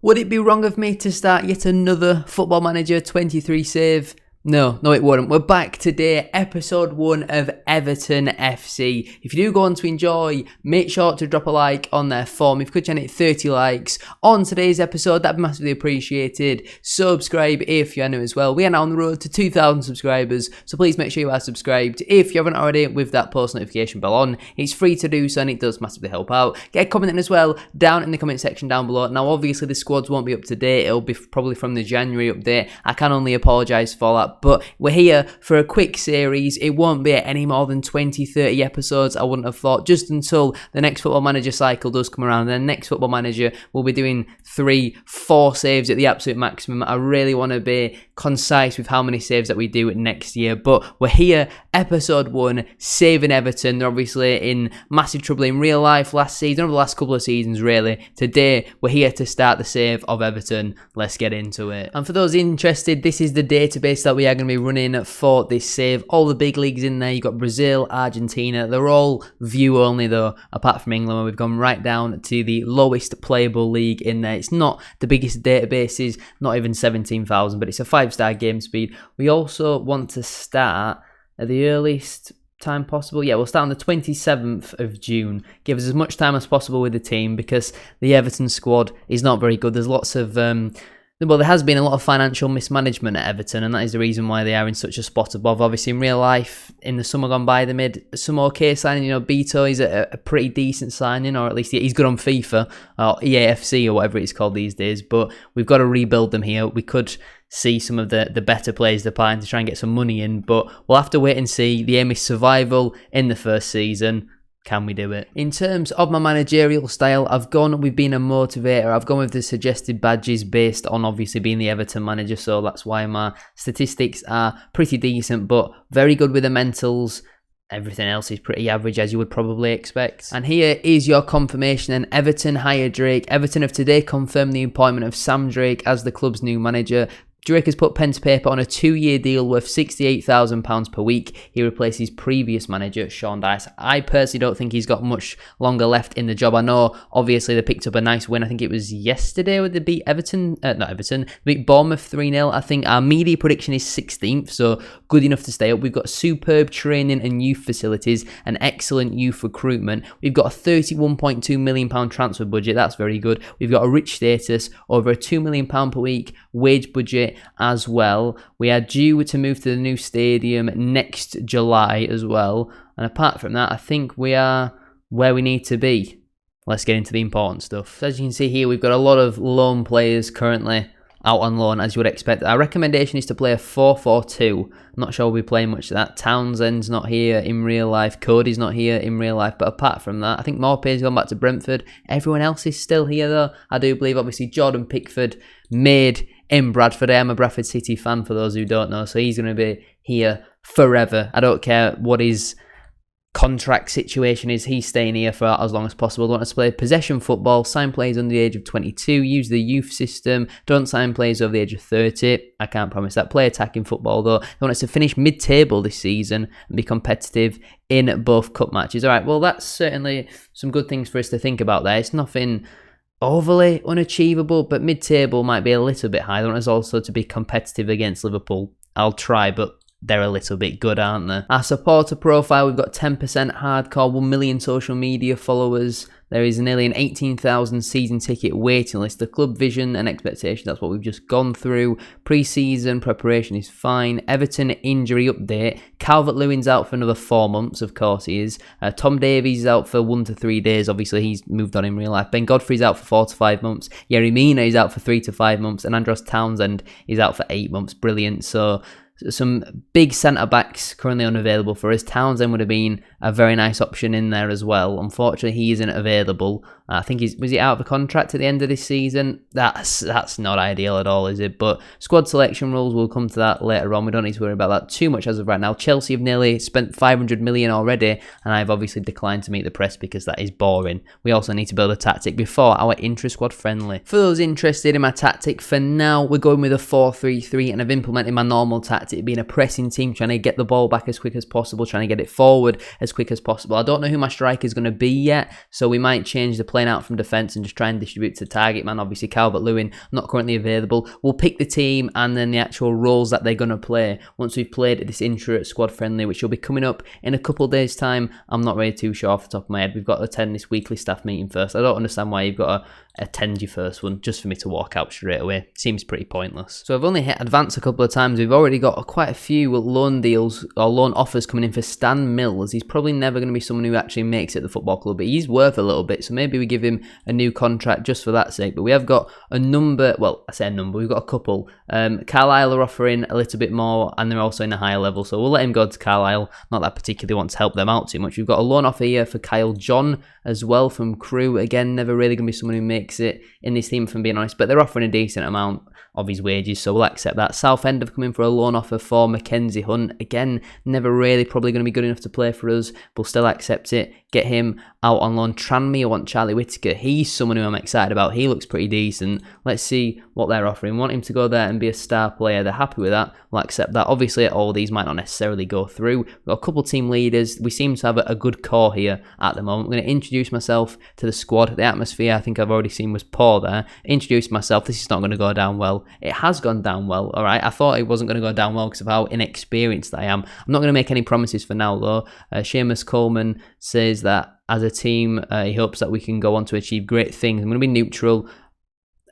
Would it be wrong of me to start yet another Football Manager 23 save? No, it wouldn't. We're back today, episode 1 of Everton FC. If you do go on to enjoy, make sure to drop a like on their form. If you could generate 30 likes on today's episode, that'd be massively appreciated. Subscribe if you're new as well. We are now on the road to 2,000 subscribers, so please make sure you are subscribed. If you haven't already, with that post notification bell on, it's free to do so and it does massively help out. Get a comment in as well down in the comment section down below. Now, obviously, the squads won't be up to date. It'll be probably from the January update. I can only apologise for that. But we're here for a quick series. It won't be any more than 20-30 episodes, I wouldn't have thought, just until the next Football Manager cycle does come around. Then next Football Manager will be doing 3-4 saves at the absolute maximum. I really want to be concise with how many saves that we do next year. But we're here, episode 1, saving Everton. They're obviously in massive trouble in real life last season, over the last couple of seasons really. Today, we're here to start the save of Everton. Let's get into it. And for those interested, this is the database that we are going to be running for this save. All the big leagues in there. You've got Brazil, Argentina. They're all view only though, apart from England, where we've gone right down to the lowest playable league in there. It's not the biggest databases, not even 17,000, but it's a 5-star game speed. We also want to start at the earliest time possible. Yeah, we'll start on the 27th of June. Give us as much time as possible with the team because the Everton squad is not very good. There's lots of well, there has been a lot of financial mismanagement at Everton, and that is the reason why they are in such a spot above. Obviously, in real life, in the summer gone by, they made some okay signing. You know, Beto is a pretty decent signing, or at least he's good on FIFA, or EAFC, or whatever it's called these days. But we've got to rebuild them here. We could see some of the better players departing to try and get some money in, but we'll have to wait and see. The aim is survival in the first season. Can we do it? In terms of my managerial style, I've gone with being a motivator. I've gone with the suggested badges based on obviously being the Everton manager, so that's why my statistics are pretty decent, but very good with the mentals. Everything else is pretty average, as you would probably expect. And here is your confirmation. And Everton hire Drake. Everton have today confirmed the appointment of Sam Drake as the club's new manager. Drake has put pen to paper on a 2-year deal worth £68,000 per week. He replaces previous manager Sean Dyche. I personally don't think he's got much longer left in the job. I know, obviously, they picked up a nice win. I think it was yesterday where they beat they beat Bournemouth 3-0. I think our media prediction is 16th, so good enough to stay up. We've got superb training and youth facilities and excellent youth recruitment. We've got a £31.2 million transfer budget. That's very good. We've got a rich status, over a £2 million per week wage budget as well. We are due to move to the new stadium next July as well. And apart from that, I think we are where we need to be. Let's get into the important stuff. So as you can see here, we've got a lot of loan players currently out on loan, as you would expect. Our recommendation is to play a 4-4-2. Not sure we'll be playing much of that. Townsend's not here in real life. Cody's not here in real life. But apart from that, I think Maupay's gone back to Brentford. Everyone else is still here, though. I do believe, obviously, Jordan Pickford made in Bradford. I am a Bradford City fan, for those who don't know. So he's going to be here forever. I don't care what his contract situation is, he's staying here for as long as possible. They want us to play possession football, sign players under the age of 22, use the youth system, don't sign players over the age of 30. I can't promise that. Play attacking football though. They want us to finish mid-table this season and be competitive in both cup matches. Alright, well that's certainly some good things for us to think about there. It's nothing overly unachievable, but mid-table might be a little bit high. They want us also to be competitive against Liverpool. I'll try, but they're a little bit good, aren't they? Our supporter profile, we've got 10% hardcore, 1 million social media followers. There is nearly an 18,000 season ticket waiting list. The club vision and expectation, that's what we've just gone through. Pre-season preparation is fine. Everton injury update. Calvert-Lewin's out for another 4 months, of course he is. Tom Davies is out for 1 to 3 days. Obviously, he's moved on in real life. Ben Godfrey's out for 4 to 5 months. Yerry Mina is out for 3 to 5 months. And Andros Townsend is out for 8 months. Brilliant. So some big centre-backs currently unavailable for us. Townsend would have been a very nice option in there as well. Unfortunately, he isn't available. I think was he out of a contract at the end of this season? That's not ideal at all, is it? But squad selection rules, we'll come to that later on. We don't need to worry about that too much as of right now. Chelsea have nearly spent 500 million already, and I've obviously declined to meet the press because that is boring. We also need to build a tactic before our intra-squad friendly. For those interested in my tactic, for now, we're going with a 4-3-3, and I've implemented my normal tactic it being a pressing team, trying to get the ball back as quick as possible, trying to get it forward as quick as possible. I don't know who my striker is going to be yet, so we might change the playing out from defence and just try and distribute to target man. Obviously, Calvert-Lewin not currently available. We'll pick the team and then the actual roles that they're going to play once we've played this intro squad friendly, which will be coming up in a couple of days' time. I'm not really too sure off the top of my head. We've got to attend this weekly staff meeting first. I don't understand why you've got to attend your first one just for me to walk out straight away. Seems pretty pointless. So I've only hit advance a couple of times. We've already got quite a few loan deals or loan offers coming in for Stan Mills. He's probably never going to be someone who actually makes it at the football club, but he's worth a little bit, so maybe we give him a new contract just for that sake. But we have got a number, well, I say a number, we've got a couple. Carlisle are offering a little bit more, and they're also in a higher level, so we'll let him go to Carlisle. Not that I particularly want to help them out too much. We've got a loan offer here for Kyle John as well from Crewe. Again, never really going to be someone who makes it in this team, if I'm being honest, but they're offering a decent amount of his wages, so we'll accept that. Southend have come in for a loan offer for Mackenzie Hunt. Again, never really probably going to be good enough to play for us. We'll still accept it. Get him out on loan. Tranmere, I want Charlie Whittaker. He's someone who I'm excited about. He looks pretty decent. Let's see what they're offering. Want him to go there and be a star player. They're happy with that. We'll accept that. Obviously, all these might not necessarily go through. We've got a couple team leaders. We seem to have a good core here at the moment. I'm going to introduce myself to the squad. The atmosphere, I think I've already seen, was poor there. Introduce myself. This is not going to go down well. It has gone down well, all right? I thought it wasn't going to go down well because of how inexperienced I am. I'm not going to make any promises for now, though. Seamus Coleman says that as a team, he hopes that we can go on to achieve great things. I'm going to be neutral.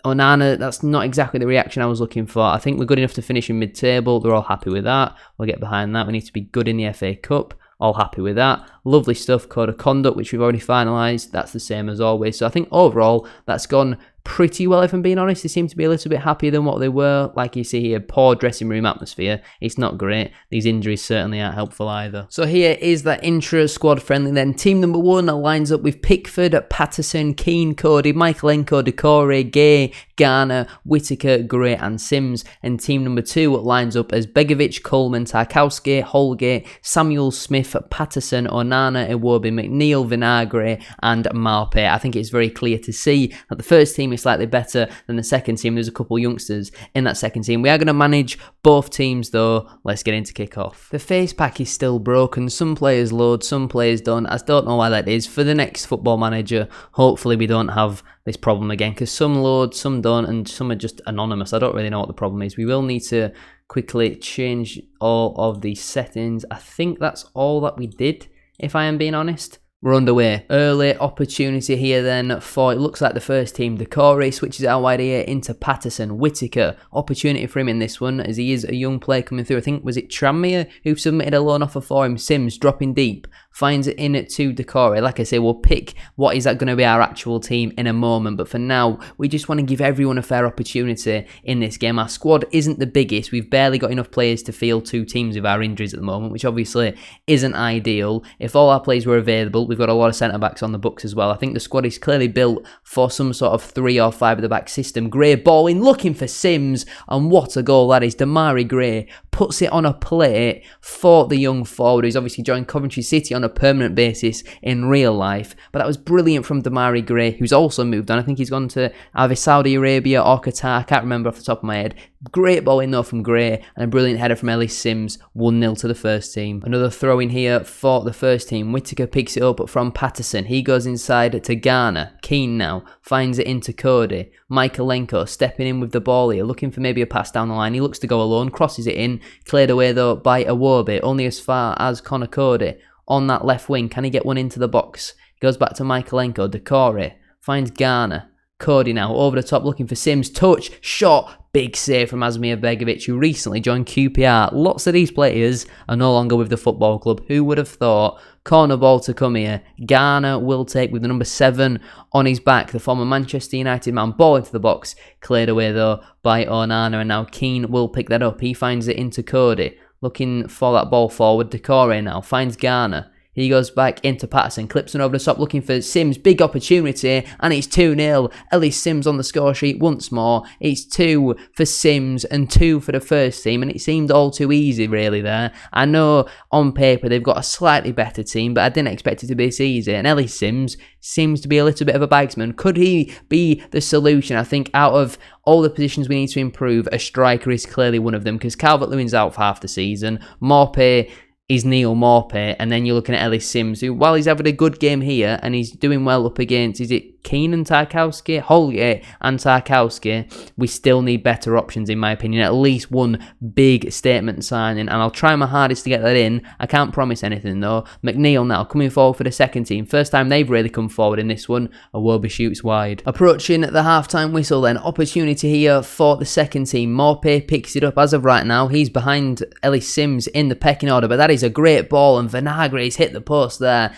Onana, that's not exactly the reaction I was looking for. I think we're good enough to finish in mid-table. They're all happy with that. We'll get behind that. We need to be good in the FA Cup. All happy with that. Lovely stuff. Code of conduct, which we've already finalised. That's the same as always. So I think overall, that's gone pretty well, if I'm being honest. They seem to be a little bit happier than what they were. Like you see here, poor dressing room atmosphere. It's not great. These injuries certainly aren't helpful either. So here is that intro squad friendly then. Team number 1 lines up with Pickford, Patterson, Keane, Cody, Michaelenko, Decore, Gay, Garner, Whittaker, Gray and Sims. And team number 2 lines up as Begovic, Coleman, Tarkowski, Holgate, Samuel Smith, Patterson, Onana, Iwobi, McNeil, Vinagre and Marpe. I think it's very clear to see that the first team is slightly better than the second team. There's a couple youngsters in that second team. We are going to manage both teams though. Let's get into kick-off. The face pack is still broken. Some players load, some players don't. I don't know why that is. For the next Football Manager, hopefully we don't have this problem again, because some load, some don't, and some are just anonymous. I don't really know what the problem is. We will need to quickly change all of these settings. I think that's all that we did, if I am being honest. We're underway. Early opportunity here then for, it looks like the first team. Decore switches out wide here into Patterson. Whittaker, opportunity for him in this one as he is a young player coming through. I think, was it Tranmere who submitted a loan offer for him? Sims dropping deep, finds it in to Decore. Like I say, we'll pick what is that going to be our actual team in a moment, but for now, we just want to give everyone a fair opportunity in this game. Our squad isn't the biggest. We've barely got enough players to field 2 teams with our injuries at the moment, which obviously isn't ideal. If all our players were available, we've got a lot of centre-backs on the books as well. I think the squad is clearly built for some sort of 3 or 5 at the back system. Gray ball in, looking for Sims, and what a goal that is. Demarai Gray puts it on a plate for the young forward who's obviously joined Coventry City on a permanent basis in real life. But that was brilliant from Demarai Gray, who's also moved on. I think he's gone to either Saudi Arabia or Qatar. I can't remember off the top of my head. Great ball in though from Gray, and a brilliant header from Ellis Sims. 1-0 to the first team. Another throw in here for the first team. Whittaker picks it up from Patterson. He goes inside to Garner. Keane now finds it into Cody. Michaelenko stepping in with the ball here, looking for maybe a pass down the line. He looks to go alone, crosses it in, cleared away though by Iwobi, only as far as Connor Cody on that left wing. Can he get one into the box? Goes back to Michaelenko. Decore finds Garner. Cody now over the top looking for Sims. Touch, shot, big save from Asmir Begovic, who recently joined QPR. Lots of these players are no longer with the football club. Who would have thought? Corner ball to come here. Garner will take with the number 7 on his back. The former Manchester United man. Ball into the box. Cleared away though by Onana, and now Keane will pick that up. He finds it into Cody. Looking for that ball forward. Decore now finds Garner. He goes back into Patterson, clips one over the top, looking for Sims. Big opportunity, and it's 2-0. Ellis Sims on the score sheet once more. It's 2 for Sims and 2 for the first team, and it seemed all too easy, really, there. I know on paper they've got a slightly better team, but I didn't expect it to be this easy. And Ellis Sims seems to be a little bit of a bagsman. Could he be the solution? I think out of all the positions we need to improve, a striker is clearly one of them, because Calvert-Lewin's out for half the season. Maupay is Neal Maupay, and then you're looking at Ellis Sims, who, while he's having a good game here and he's doing well up against, is it Keenan Tarkowski, Holgate and Tarkowski, we still need better options, in my opinion. At least one big statement signing, and I'll try my hardest to get that in. I can't promise anything though. McNeil now coming forward for the second team. First time they've really come forward in this one. Iwobi shoots wide. Approaching the half-time whistle then. Opportunity here for the second team. Maupay picks it up. As of right now, he's behind Ellis Sims in the pecking order, but that is a great ball, and Vinagre's hit the post there.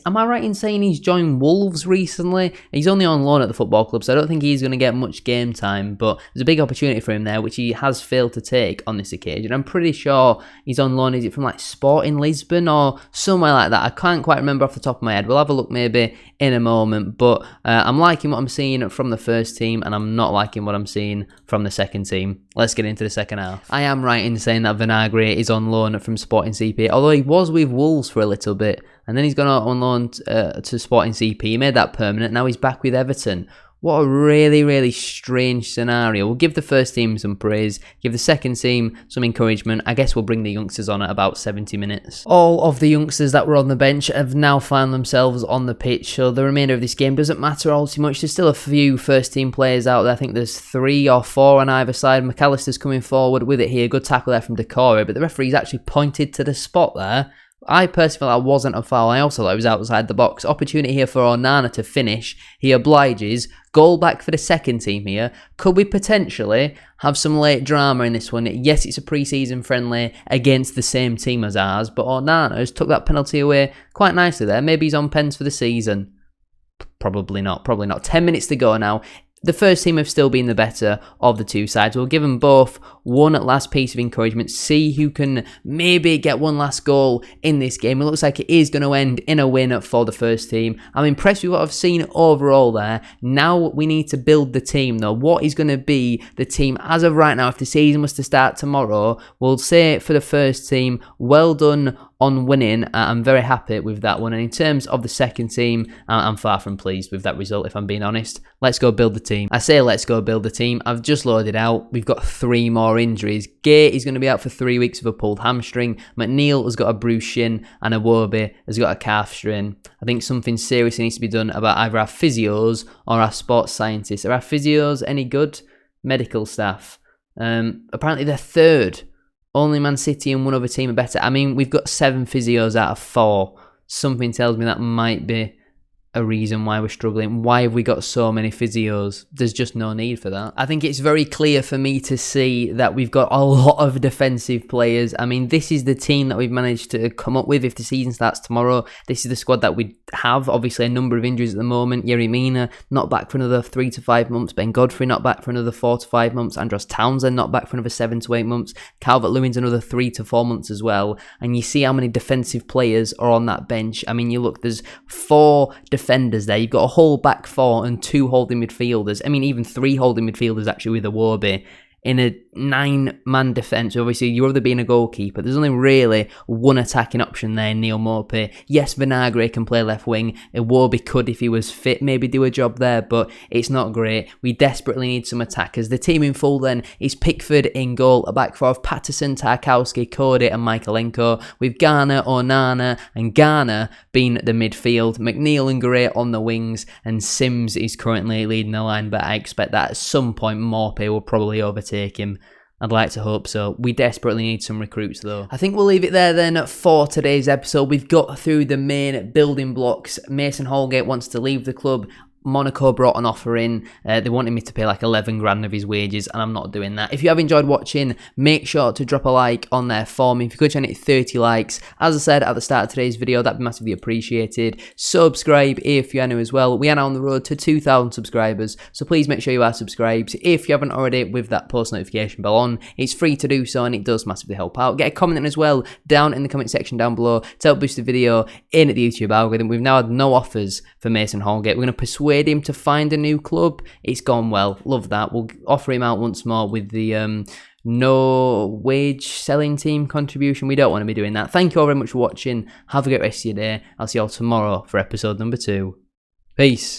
Am I right in saying he's joined Wolves recently? He's only on loan at the football club, so I don't think he's going to get much game time, but there's a big opportunity for him there, which he has failed to take on this occasion. I'm pretty sure he's on loan. Is it from like Sporting Lisbon or somewhere like that? I can't quite remember off the top of my head. We'll have a look maybe in a moment, but I'm liking what I'm seeing from the first team, and I'm not liking what I'm seeing from the second team. Let's get into the second half. I am right in saying that Vinagre is on loan from Sporting CP, although he was with Wolves for a little bit, and then he's gone out on loan to Sporting CP. He made that permanent. Now he's back with Everton. What a really, really strange scenario. We'll give the first team some praise, give the second team some encouragement. I guess we'll bring the youngsters on at about 70 minutes. All of the youngsters that were on the bench have now found themselves on the pitch, so the remainder of this game doesn't matter all too much. There's still a few first team players out there. I think there's 3 or 4 on either side. McAllister's coming forward with it here. Good tackle there from Decore, but the referee's actually pointed to the spot there. I personally felt that wasn't a foul. I also thought it was outside the box. Opportunity here for Onana to finish. He obliges. Goal back for the second team here. Could we potentially have some late drama in this one? Yes, it's a pre-season friendly against the same team as ours, but Onana has took that penalty away quite nicely there. Maybe he's on pens for the season. Probably not. 10 minutes to go now. The first team have still been the better of the two sides. We'll give them both one last piece of encouragement. See who can maybe get one last goal in this game. It looks like it is going to end in a win for the first team. I'm impressed with what I've seen overall there. Now we need to build the team though. What is going to be the team as of right now? If the season was to start tomorrow, we'll say for the first team, well done on winning. I'm very happy with that one. And in terms of the second team, I'm far from pleased with that result, if I'm being honest. Let's go build the team. I say let's go build the team. I've just loaded out. We've got 3 more injuries. Gate is going to be out for 3 weeks with a pulled hamstring. McNeil has got a bruised shin, and Iwobi has got a calf strain. I think something serious needs to be done about either our physios or our sports scientists. Are our physios any good? Medical staff. Apparently they're third. Only Man City and one other team are better. I mean, we've got 7 physios out of 4. Something tells me that might be a reason why we're struggling. Why have we got so many physios? There's just no need for that. I think it's very clear for me to see that we've got a lot of defensive players. I mean, this is the team that we've managed to come up with. If the season starts tomorrow, this is the squad that we have. Obviously, a number of injuries at the moment. Yerry Mina not back for another 3 to 5 months. Ben Godfrey not back for another 4 to 5 months. Andros Townsend not back for another 7 to 8 months. Calvert-Lewin's another 3 to 4 months as well. And you see how many defensive players are on that bench. I mean, you look, there's 4 defenders there. You've got a whole back 4 and 2 holding midfielders. I mean, even 3 holding midfielders actually with Iwobi. In a 9-man defence, obviously you're either being a goalkeeper. There's only really one attacking option there, Neal Maupay. Yes, Vinagre can play left wing. Iwobi could, if he was fit, maybe do a job there, but it's not great. We desperately need some attackers. The team in full then is Pickford in goal, a back 4 of Patterson, Tarkowski, Cody and Michaelenko, with Garner, Onana and Garner being the midfield. McNeil and Gray on the wings, and Sims is currently leading the line, but I expect that at some point Maupay will probably overtake him. I'd like to hope so. We desperately need some recruits though. I think we'll leave it there then for today's episode. We've got through the main building blocks. Mason Holgate wants to leave the club. Monaco brought an offer in. They wanted me to pay like 11 grand of his wages, and I'm not doing that. If you have enjoyed watching, make sure to drop a like on there for me. If you could try and hit 30 likes, as I said at the start of today's video, that'd be massively appreciated. Subscribe if you are new as well. We are now on the road to 2,000 subscribers, so please make sure you are subscribed if you haven't already, with that post notification bell on. It's free to do so, and it does massively help out. Get a comment in as well down in the comment section down below to help boost the video in the YouTube algorithm. We've now had no offers for Mason Holgate. We're going to persuade him to find a new club. It's gone well. Love that. We'll offer him out once more with the no wage selling team contribution. We don't want to be doing that. Thank you all very much for watching. Have a great rest of your day. I'll see you all tomorrow for episode number 2. Peace.